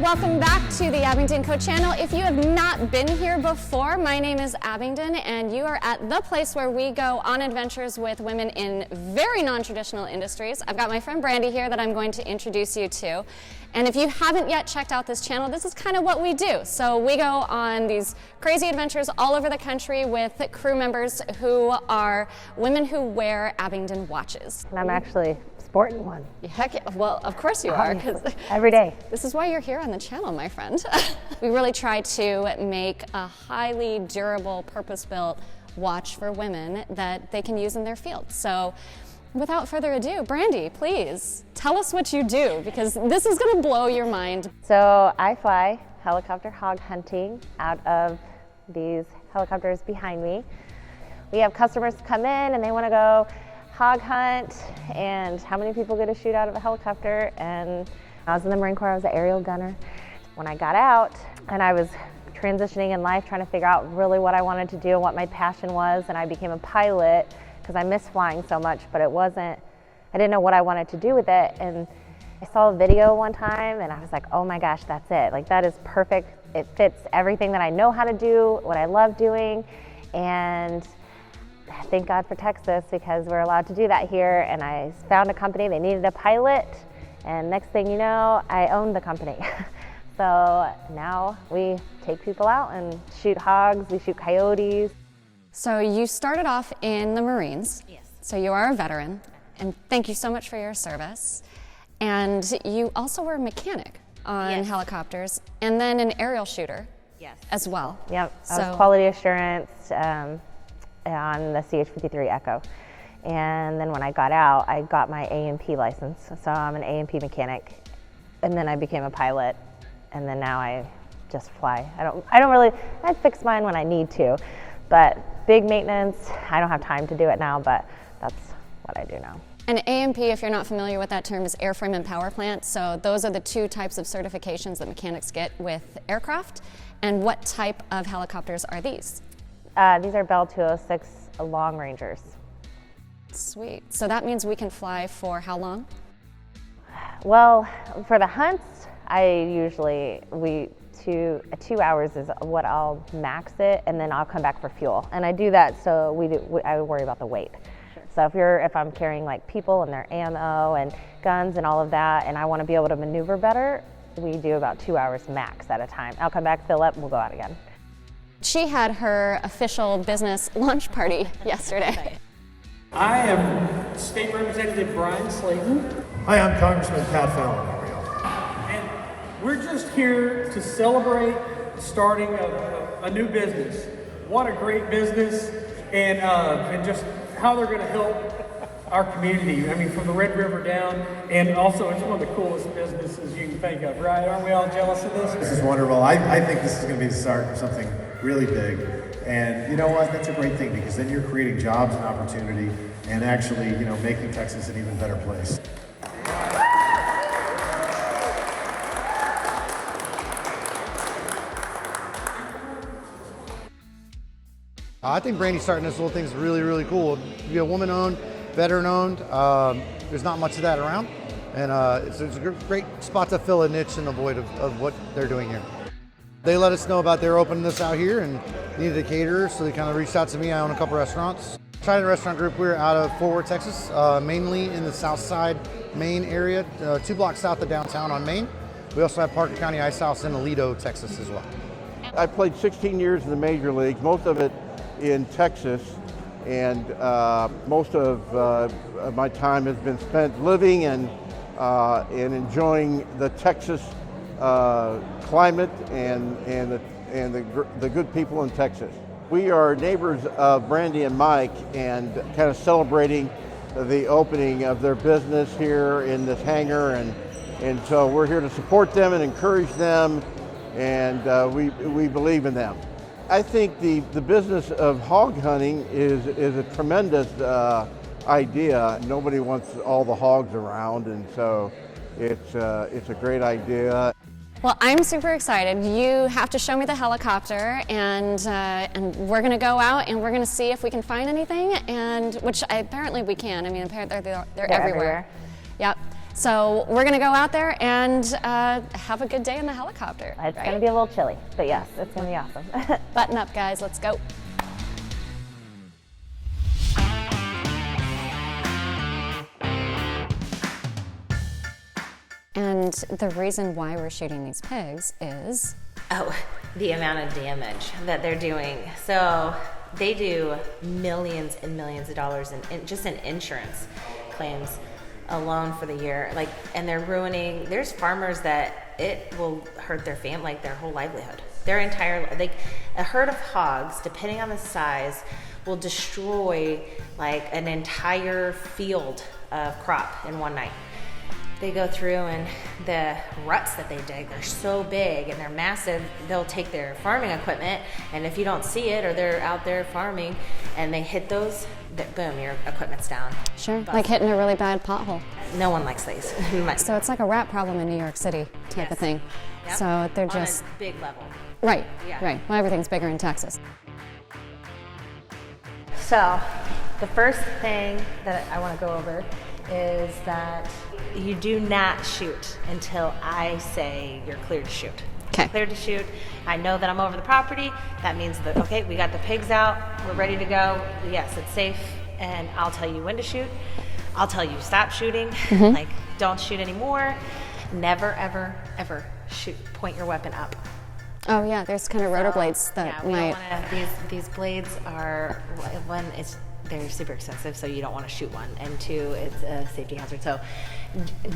welcome back to the Abingdon Co channel. If you have not been here before, my name is Abingdon and you are at the place where we go on adventures with women in very non-traditional industries. I've got my friend Brandi here that I'm going to introduce you to. And if you haven't yet checked out this channel, this is kind of what we do. So we go on these crazy adventures all over the country with crew members who are women who wear Abingdon watches. And I'm actually sporting one. Heck yeah. Well, of course you are. 'Cause every day. This is why you're here on the channel, my friend. We really try to make a highly durable, purpose-built watch for women that they can use in their field. So without further ado, Brandi, please tell us what you do, because this is going to blow your mind. So I fly helicopter hog hunting out of these helicopters behind me. We have customers come in and they want to go hog hunt, and how many people get to shoot out of a helicopter? And I was in the Marine Corps, I was an aerial gunner. When I got out and I was transitioning in life, trying to figure out really what I wanted to do and what my passion was, and I became a pilot because I miss flying so much, but I didn't know what I wanted to do with it. And I saw a video one time and I was like, oh my gosh, that's it. Like, that is perfect. It fits everything that I know how to do, what I love doing. And thank God for Texas, because we're allowed to do that here. And I found a company, they needed a pilot, and next thing you know, I owned the company. So now we take people out and shoot hogs, we shoot coyotes. So you started off in the Marines. Yes. So you are a veteran, and thank you so much for your service. And you also were a mechanic on helicopters, and then an aerial shooter as well. Yep, I was quality assurance on the CH-53 Echo. And then when I got out, I got my A&P license. So I'm an A&P mechanic. And then I became a pilot. And then now I just fly. I fix mine when I need to. But big maintenance, I don't have time to do it now, but that's what I do now. And A&P, if you're not familiar with that term, is airframe and power plant. So those are the two types of certifications that mechanics get with aircraft. And what type of helicopters are these? These are Bell 206 Long Rangers. Sweet. So that means we can fly for how long? Well, for the hunts, two hours is what I'll max it, and then I'll come back for fuel. And I do that so I worry about the weight. Sure. So if I'm carrying like people and their ammo and guns and all of that, and I want to be able to maneuver better, we do about 2 hours max at a time. I'll come back, fill up, and we'll go out again. She had her official business launch party yesterday. I am State Representative Brian Slayton. Hi, I'm Congressman Pat Fallon. How are you? And we're just here to celebrate the starting of a new business. What a great business, and just how they're going to help our community. I mean, from the Red River down, and also it's one of the coolest businesses you can think of, right? Aren't we all jealous of this? This is wonderful. I think this is going to be the start of something really big. And you know what? That's a great thing, because then you're creating jobs and opportunity and actually, making Texas an even better place. I think Brandi starting this little thing is really, really cool. To be a woman-owned, veteran-owned, there's not much of that around. And it's a great spot to fill a niche and a void of what they're doing here. They let us know about their opening this out here and needed a caterer, so they kind of reached out to me. I own a couple restaurants. Trident Restaurant Group, we're out of Fort Worth, Texas, mainly in the South Side, Maine area, 2 blocks south of downtown on Main. We also have Parker County Ice House in Aledo, Texas as well. I played 16 years in the major leagues, most of it in Texas, and most of my time has been spent living and enjoying the Texas climate and the good people in Texas. We are neighbors of Brandi and Mike, and kind of celebrating the opening of their business here in this hangar, and so we're here to support them and encourage them, and we believe in them. I think the business of hog hunting is a tremendous idea. Nobody wants all the hogs around, and so it's a great idea. Well, I'm super excited. You have to show me the helicopter, and we're going to go out and we're going to see if we can find anything, and which apparently we can. I mean, apparently they're everywhere. Yep. So we're gonna go out there and have a good day in the helicopter. It's right? gonna be a little chilly, but yes, it's gonna be awesome. Button up, guys, let's go. And the reason why we're shooting these pigs is... Oh, the amount of damage that they're doing. So they do millions and millions of dollars just in insurance claims alone for the year. Like, and they're ruining, there's farmers that it will hurt their family, like their whole livelihood. Their entire, like a herd of hogs, depending on the size, will destroy like an entire field of crop in one night. They go through and the ruts that they dig, they're so big and they're massive, they'll take their farming equipment, and if you don't see it or they're out there farming and they hit those, boom, your equipment's down. Sure, like hitting a really bad pothole. No one likes these. So it's like a rat problem in New York City type of thing. Yep. So they're just... on a big level. Right, Yeah. right. Well, everything's bigger in Texas. So the first thing that I want to go over is that you do not shoot until I say you're cleared to shoot. Okay. Cleared to shoot. I know that I'm over the property. That means that, okay, we got the pigs out. We're ready to go. Yes, it's safe. And I'll tell you when to shoot. I'll tell you stop shooting. Like, don't shoot anymore. Never, ever, ever shoot. Point your weapon up. Oh yeah, there's kind of rotor blades that Yeah, we might... don't want to, these blades are, one, they're super expensive, so you don't want to shoot one, and two, it's a safety hazard. So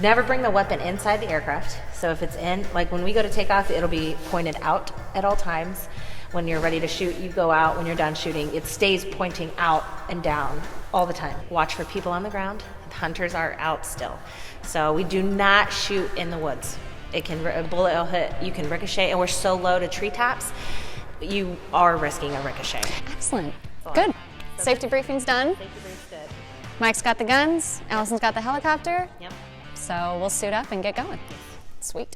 never bring the weapon inside the aircraft. So if it's in, like when we go to take off, it'll be pointed out at all times. When you're ready to shoot, you go out. When you're done shooting, it stays pointing out and down all the time. Watch for people on the ground. Hunters are out still. So we do not shoot in the woods. It can, a bullet will hit, you can ricochet, and we're so low to treetops, you are risking a ricochet. Excellent. Good. Safety briefing's done. Safety brief's good. Mike's got the guns. Allison's got the helicopter. Yep. So we'll suit up and get going. Sweet.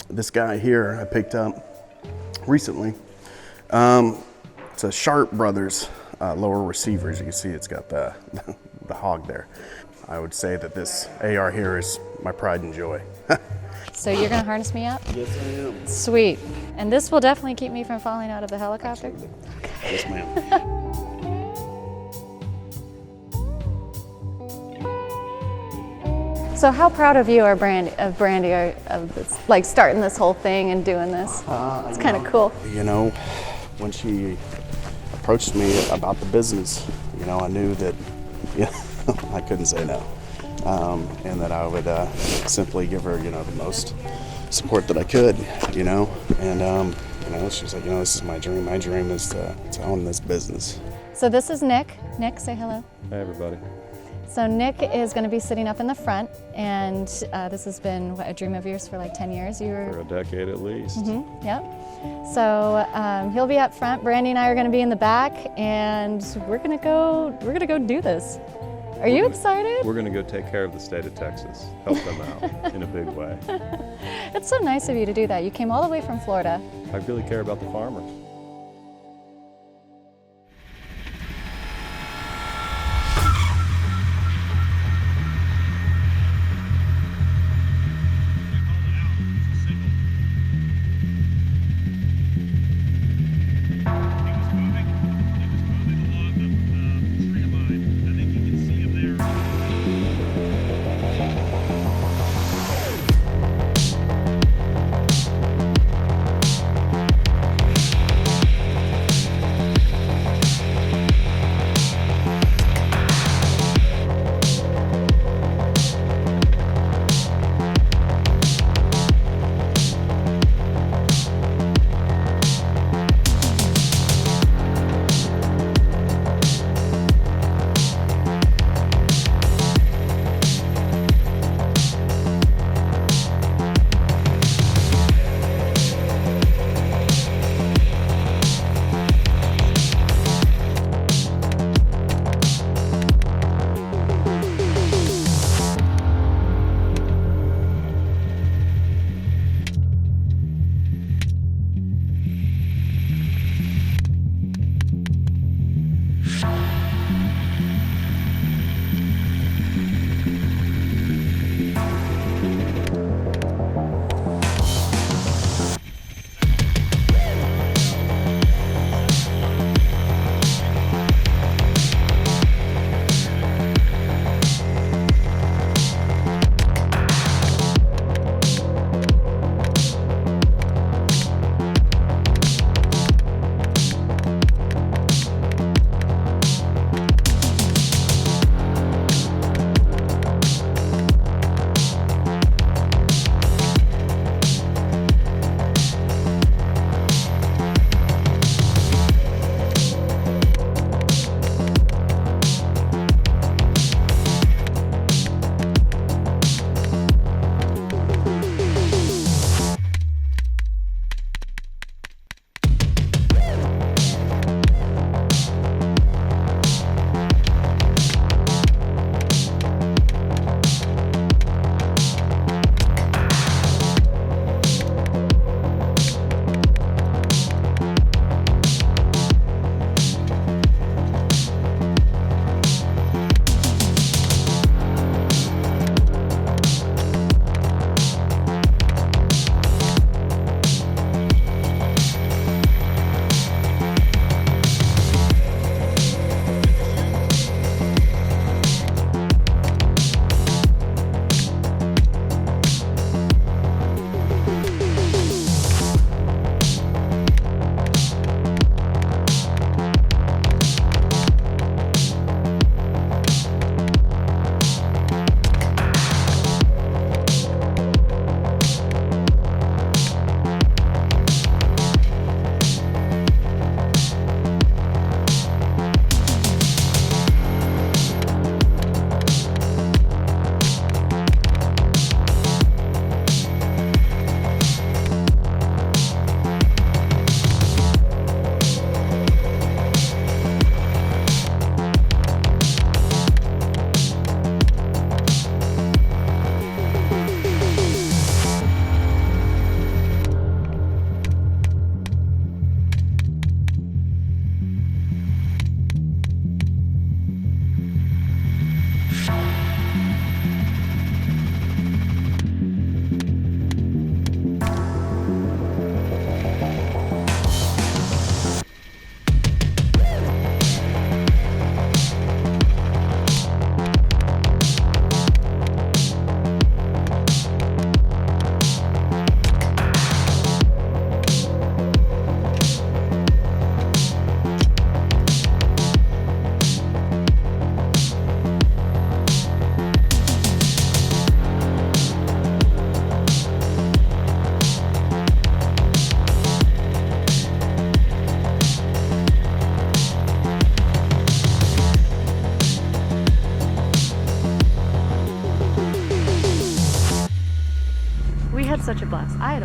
This guy here I picked up recently. It's a Sharp Brothers lower receiver. As you can see, it's got the hog there. I would say that this AR here is my pride and joy. So you're gonna harness me up? Yes, I am. Sweet. And this will definitely keep me from falling out of the helicopter? Yes, ma'am. So how proud of you are Brandi of this, like starting this whole thing and doing this? It's kind of cool. You know, when she approached me about the business, you know, I knew that, yeah, I couldn't say no. And that I would simply give her, you know, the most support that I could, you know. And, you know, she was like, you know, this is my dream. My dream is to own this business. So this is Nick. Nick, say hello. Hey, everybody. So Nick is going to be sitting up in the front, and this has been a dream of yours for like 10 years. You were For a decade at least. Yep. So he'll be up front. Brandi and I are going to be in the back, and we're gonna go do this. Are you excited? We're going to go take care of the state of Texas, help them out in a big way. It's so nice of you to do that. You came all the way from Florida. I really care about the farmers.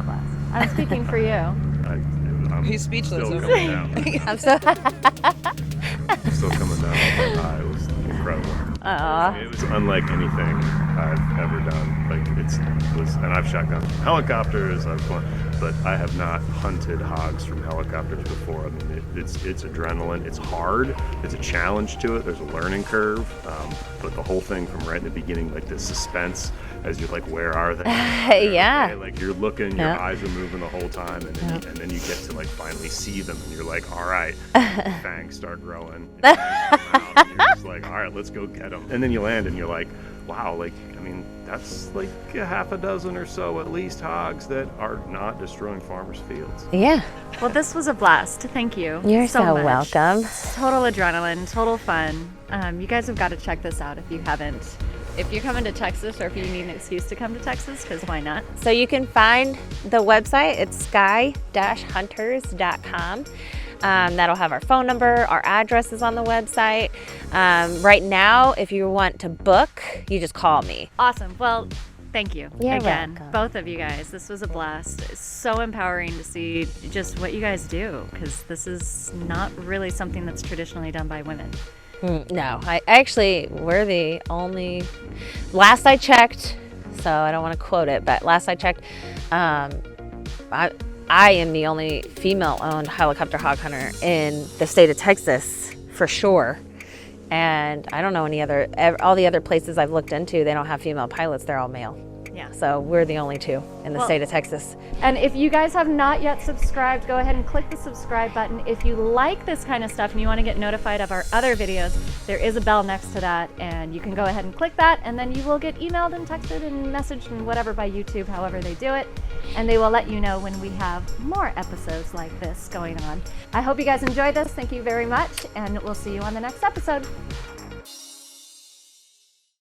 a blast. I'm speaking for you. I'm He's speechless Still over coming down. I'm so. Still coming down off that high. It was incredible. It was unlike anything I've ever done. Like and I've shot guns from helicopters. But I have not hunted hogs from helicopters before. I mean, it's adrenaline. It's hard. It's a challenge to it. There's a learning curve. But the whole thing from right in the beginning, like the suspense, as you're like, where are they? Yeah. Okay, like you're looking, your eyes are moving the whole time, and then you get to like finally see them, and you're like, all right, fangs start growing. And you're just like, all right, let's go get them. And then you land, and you're like, wow, like, I mean, that's like a half a dozen or so at least hogs that are not destroying farmers' fields. Yeah. Well, this was a blast. Thank you. You're so much. welcome. Total adrenaline, total fun. You guys have got to check this out if you haven't. If you're coming to Texas, or if you need an excuse to come to Texas, because why not? So you can find the website. It's sky-hunters.com. That'll have our phone number, our address is on the website. Right now, if you want to book, you just call me. Awesome. Well, thank you again, welcome. both of you guys. This was a blast. It's so empowering to see just what you guys do, because this is not really something that's traditionally done by women. No, we're the only, last I checked, so I don't want to quote it, but last I checked, I am the only female-owned helicopter hog hunter in the state of Texas, for sure. And I don't know any other, all the other places I've looked into, they don't have female pilots, they're all male. Yeah. So we're the only two in the state of Texas. And if you guys have not yet subscribed, go ahead and click the subscribe button. If you like this kind of stuff and you want to get notified of our other videos, there is a bell next to that, and you can go ahead and click that, and then you will get emailed and texted and messaged and whatever by YouTube, however they do it, and they will let you know when we have more episodes like this going on. I hope you guys enjoyed this. Thank you very much, and we'll see you on the next episode.